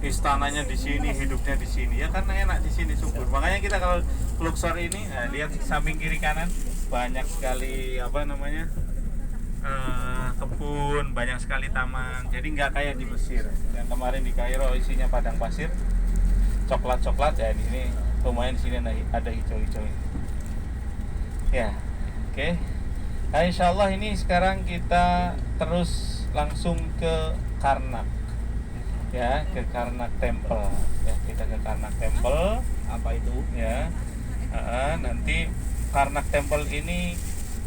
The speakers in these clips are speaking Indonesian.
istananya di sini, hidupnya di sini. Ya karena enak di sini, subur. Makanya kita kalau Luxor ini, nah, lihat samping kiri kanan banyak sekali kebun, banyak sekali taman. Jadi nggak kayak di Mesir. Yang kemarin di Kairo isinya padang pasir, coklat-coklat. Ya di sini lumayan, di sini ada hijau-hijau. Ya, oke. Nah, insya Allah ini sekarang kita terus langsung ke Karnak. Ya, ke Karnak Temple. Ya, kita ke Karnak Temple. Apa itu? Ya, nanti Karnak Temple ini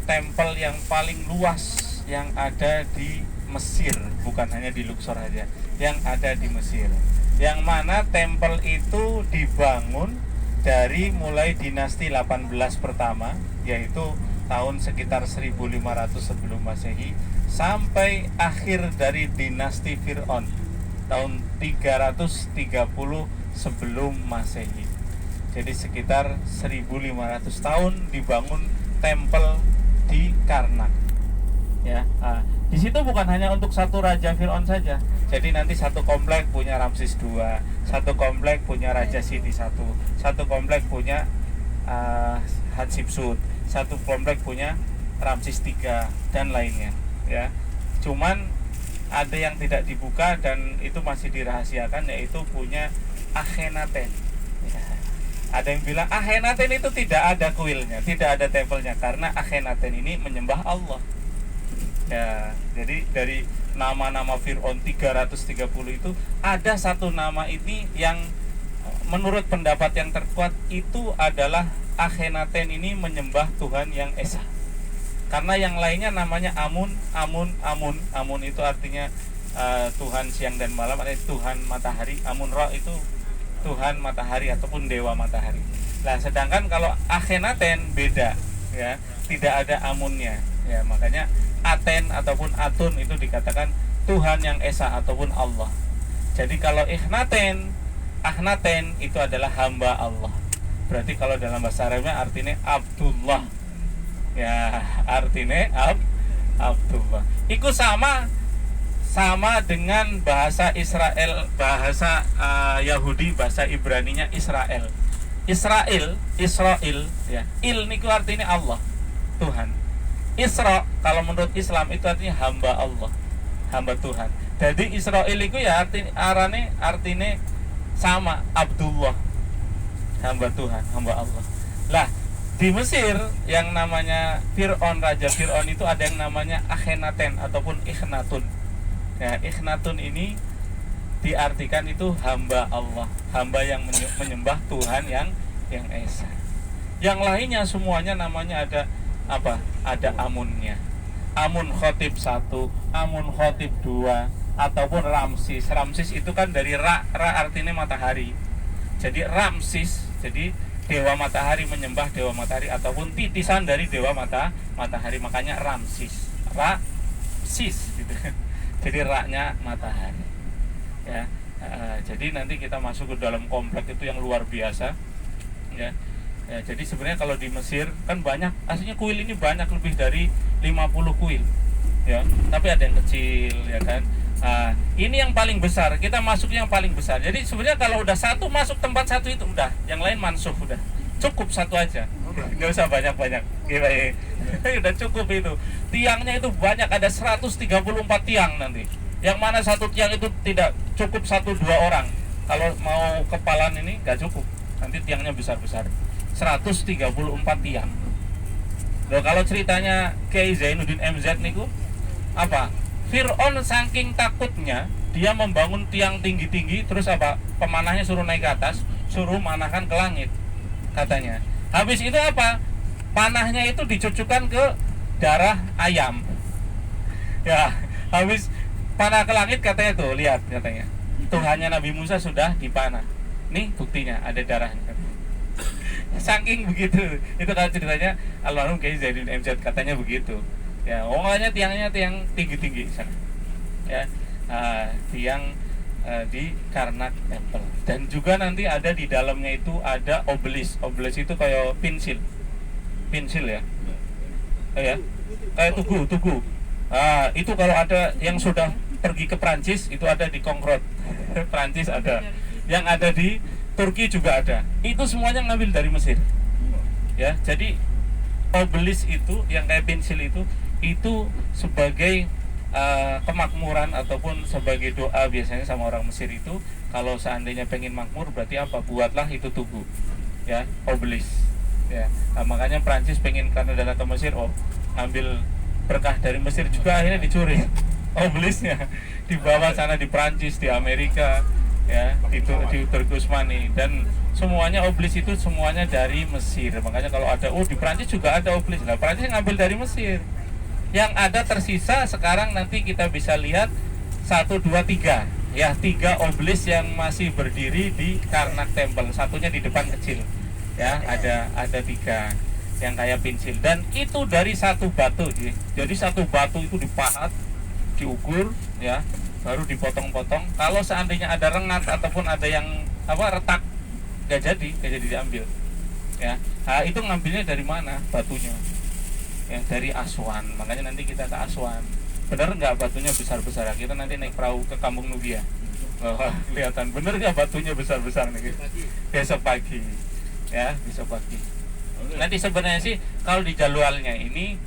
tempel yang paling luas yang ada di Mesir, bukan hanya di Luxor aja, yang ada di Mesir. Yang mana tempel itu dibangun dari mulai dinasti 18 pertama, yaitu tahun sekitar 1500 sebelum Masehi, sampai akhir dari dinasti Fir'aun tahun 330 sebelum Masehi. Jadi sekitar 1500 tahun dibangun tempel di Karnak. Ya, di situ bukan hanya untuk satu raja Fir'aun saja. Jadi nanti satu komplek punya Ramses II, satu komplek punya Raja Siti I, satu komplek punya Hatshepsut, satu komplek punya Ramses III dan lainnya. Ya, cuman ada yang tidak dibuka dan itu masih dirahasiakan, yaitu punya Akhenaten. Ya. Ada yang bilang Akhenaten itu tidak ada kuilnya, tidak ada tempelnya, karena Akhenaten ini menyembah Allah. Ya, jadi dari nama-nama Fir'aun 330 itu ada satu nama ini yang menurut pendapat yang terkuat itu adalah Akhenaten ini menyembah Tuhan yang Esa. Karena yang lainnya namanya Amun. Amun itu artinya Tuhan siang dan malam, artinya Tuhan matahari. Amun Ra itu Tuhan matahari ataupun dewa matahari. Nah, sedangkan kalau Akhenaten beda, ya, tidak ada Amunnya. Ya, makanya Aten ataupun Atun itu dikatakan Tuhan yang Esa ataupun Allah. Jadi kalau Akhenaten itu adalah hamba Allah. Berarti kalau dalam bahasa Arabnya artinya Abdullah. Ya, artinya Abdullah. Itu sama dengan bahasa Israel, bahasa Yahudi, bahasa Ibraninya Israel. Israel, ya. Il niku artinya Allah, Tuhan. Isra kalau menurut Islam itu artinya hamba Allah, hamba Tuhan. Jadi Israel itu ya artinya sama, Abdullah, hamba Tuhan, hamba Allah. Lah, di Mesir yang namanya Fir'aun, Raja Fir'aun itu ada yang namanya Akhenaten ataupun Ikhnatun. Ya, Ikhnatun ini diartikan itu hamba Allah, hamba yang menyembah Tuhan yang Esa. Yang lainnya semuanya namanya ada apa? Ada Amunnya. Amun Khotib 1, Amun Khotib 2, ataupun Ramsis. Ramsis itu kan dari Ra artinya matahari. Jadi Ramsis, jadi dewa matahari, menyembah dewa matahari ataupun titisan dari dewa matahari, makanya Ramsis. Sis gitu. Jadi Ra-nya matahari. Ya. Jadi nanti kita masuk ke dalam komplek itu yang luar biasa. Ya. Ya, jadi sebenarnya kalau di Mesir kan banyak, aslinya kuil ini banyak, lebih dari 50 kuil. Ya, tapi ada yang kecil, ya kan. Ini yang paling besar, kita masuk yang paling besar. Jadi sebenarnya kalau udah satu masuk tempat satu itu udah, yang lain mansuh udah. Cukup satu aja. Nggak usah banyak-banyak. Gila, udah cukup itu. Tiangnya itu banyak, ada 134 tiang nanti. Yang mana satu tiang itu tidak cukup 1-2 orang. Kalau mau kepalan ini nggak cukup. Nanti tiangnya besar-besar. 134 tiang. Loh, kalau ceritanya Kiai Zainuddin MZ niku apa? Fir'aun saking takutnya dia membangun tiang tinggi-tinggi, terus apa? Pemanahnya suruh naik ke atas, suruh manahkan ke langit katanya. Habis itu apa? Panahnya itu dicucukkan ke darah ayam. Ya, habis panah ke langit katanya tuh, lihat katanya. Tuhannya Nabi Musa sudah dipanah. Nih buktinya ada darahnya. Saking begitu, itu kalau ceritanya almarhum Kiai Zainuddin MZ katanya begitu. Ya, ngomongnya tiangnya tiang tinggi-tinggi sana. Ya, tiang di Karnak Temple. Dan juga nanti ada di dalamnya itu ada obelisk. Obelisk itu kayak pensil ya. Ya, kayak tugu. Itu kalau ada yang sudah pergi ke Prancis itu ada di Concorde. Prancis ada, yang ada di Turki juga ada. Itu semuanya ngambil dari Mesir. Ya, jadi obelisk itu yang kayak pensil itu sebagai kemakmuran ataupun sebagai doa biasanya sama orang Mesir itu. Kalau seandainya pengen makmur berarti apa? Buatlah itu tugu, ya, obelisk. Ya, nah, makanya Prancis pengen karena datang ke Mesir, ambil berkah dari Mesir juga, akhirnya dicuri obelisknya, dibawa sana di Prancis, di Amerika, ya, di Turki Utsmani, dan semuanya obelisk itu semuanya dari Mesir. Makanya kalau ada di Prancis juga ada obelisk. Nah, Prancis ngambil dari Mesir. Yang ada tersisa sekarang nanti kita bisa lihat 1, 2, 3, ya, 3 obelisk yang masih berdiri di Karnak Temple. Satunya di depan kecil, ya, ada 3 yang kayak pensil, dan itu dari satu batu. Jadi satu batu itu dipahat, diukur, ya, baru dipotong-potong. Kalau seandainya ada rengat ataupun ada yang retak, nggak jadi diambil, ya. Nah, itu ngambilnya dari mana batunya? Ya, dari Aswan. Makanya nanti kita ke Aswan. Bener nggak batunya besar-besar? Kita nanti naik perahu ke Kampung Nubia. Kelihatan bener nggak batunya besar-besar nih? Besok pagi, ya, besok pagi. Nanti sebenarnya sih kalau di jadwalnya ini,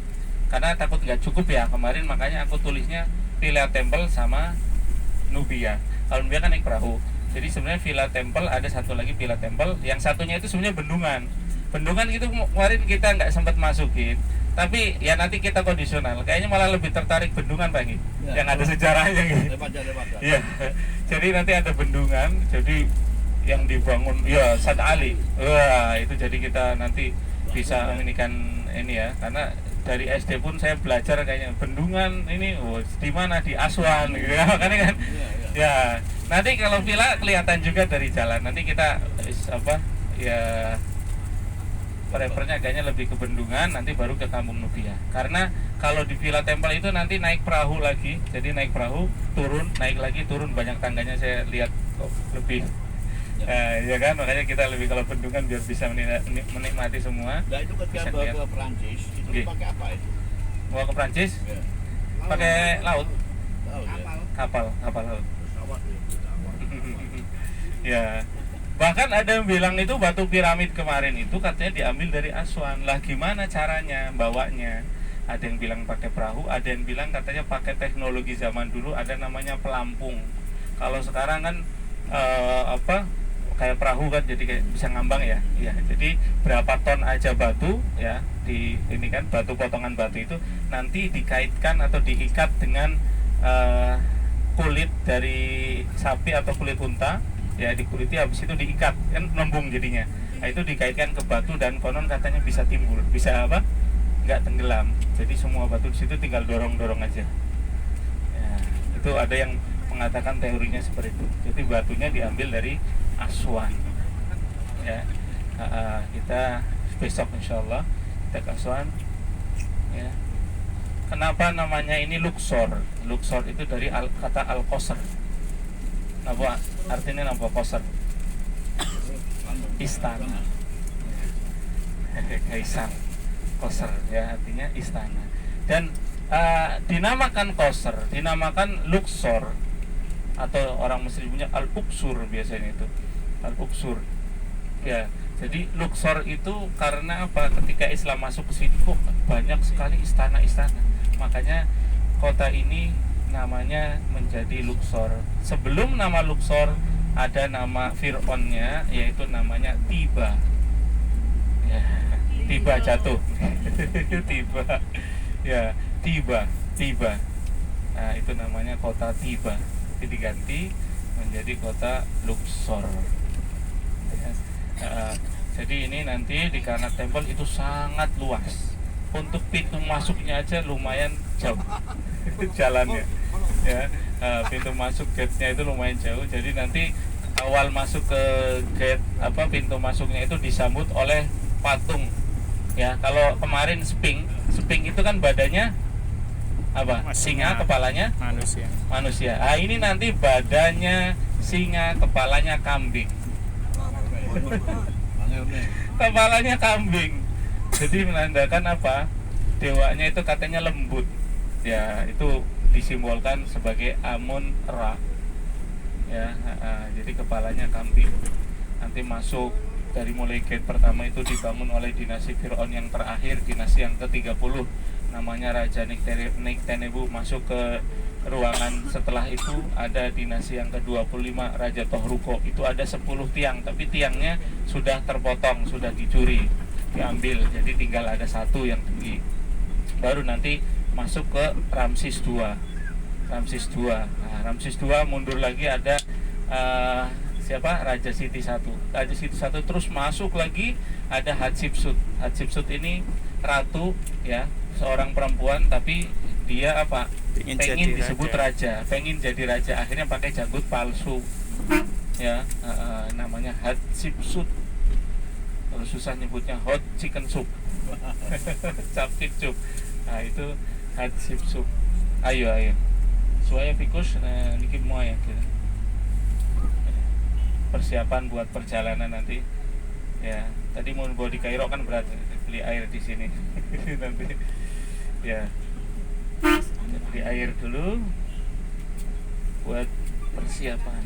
karena takut nggak cukup ya kemarin, makanya aku tulisnya Villa Temple sama Nubia. Kalau Nubia kan naik perahu. Jadi sebenarnya Villa Temple ada satu lagi Villa Temple, yang satunya itu sebenarnya bendungan. Bendungan itu kemarin kita nggak sempat masukin, tapi ya nanti kita kondisional. Kayaknya malah lebih tertarik bendungan Pak, ya, yang ada sejarahnya gitu. Iya. Jadi nanti ada bendungan, jadi yang dibangun ya Sad Ali. Wah, itu jadi kita nanti bisa meminikan ini ya, karena dari SD pun saya belajar kayaknya bendungan ini di mana, di Aswan gitu ya, makanya kan. Ya, nanti kalau villa kelihatan juga dari jalan. Nanti kita ya, prefernya kayaknya lebih ke bendungan, nanti baru ke Kampung Nubia. Karena kalau di Villa Temple itu nanti naik perahu lagi, jadi naik perahu, turun, naik lagi, turun, banyak tangganya saya lihat lebih. Ya kan, makanya kita lebih kalau bendungan biar bisa menikmati semua. Nah, itu ketika bawa ke Prancis itu pakai apa itu? Bawa ke Prancis? Ya. Pakai laut. Kapal laut. Ya. Bahkan ada yang bilang itu batu piramid kemarin itu katanya diambil dari Aswan. Lah gimana caranya bawanya? Ada yang bilang pakai perahu, ada yang bilang katanya pakai teknologi zaman dulu, ada namanya pelampung. Kalau sekarang kan kayak perahu kan, jadi kayak bisa ngambang ya. Ya, jadi berapa ton aja batu ya, di ini kan batu, potongan batu itu nanti dikaitkan atau diikat dengan kulit dari sapi atau kulit unta, ya, dikuliti, habis itu diikat kan nembung jadinya. Nah, itu dikaitkan ke batu dan konon katanya bisa timbul, bisa nggak tenggelam. Jadi semua batu di situ tinggal dorong aja. Ya, itu ada yang mengatakan teorinya seperti itu. Jadi batunya diambil dari Aswan. Ya, kita besok insyaallah kita ke Aswan. Ya. Kenapa namanya ini Luxor? Luxor itu dari kata Al-Qasr. Apa artinya apa Qasr? Istana. Kaisar. Qasr ya artinya istana. Dan dinamakan Qasr, dinamakan Luxor, atau orang Mesir punya Al-Uqsur biasanya itu. Al-Uqsur. Ya, jadi Luxor itu karena apa? Ketika Islam masuk ke sini kok banyak sekali istana-istana. Makanya kota ini namanya menjadi Luxor. Sebelum nama Luxor ada nama Fir'aunnya, yaitu namanya Tiba. Ya, Tiba jatuh. Tiba. Ya, Tiba. Nah, itu namanya kota Tiba. Jadi diganti menjadi kota Luxor. Ya. Jadi ini nanti di Karnak Temple itu sangat luas. Untuk pintu masuknya aja lumayan jauh jalannya. Ya, pintu masuk gate-nya itu lumayan jauh. Jadi nanti awal masuk ke gate pintu masuknya itu disambut oleh patung. Ya, kalau kemarin Sphinx itu kan badannya singa, kepalanya manusia. Ah, ini nanti badannya singa, kepalanya kambing. Kepalanya kambing. Jadi menandakan apa? Dewanya itu katanya lembut. Ya, itu disimbolkan sebagai Amun Ra. ya. Jadi kepalanya kambing. Nanti masuk dari mulai gate pertama itu dibangun oleh dinasti Fir'aun yang terakhir, dinasti yang ke-30, namanya Raja Niktenebu. Masuk ke ruangan setelah itu ada dinasti yang ke-25, Raja Tohruko. Itu ada 10 tiang, tapi tiangnya sudah terpotong, sudah dicuri, diambil, jadi tinggal ada satu yang tinggi. Baru nanti masuk ke Ramses II. Nah, Ramses II mundur lagi ada siapa? Raja Siti I. Raja Siti I terus masuk lagi ada Hatshepsut. Hatshepsut ini ratu ya, seorang perempuan, tapi dia apa? Pengen disebut raja, pengen jadi raja, akhirnya pakai janggut palsu ya. Namanya Hatshepsut. Kalau susah nyebutnya hot chicken soup. Capcik soup. Nah, itu Hatshepsut. Ayo. Suaya fikus niki semua ya kira. Persiapan buat perjalanan nanti. Ya, tadi mau bawa di Kairo kan berat, beli air di sini. Nanti ya. Beli air dulu buat persiapan.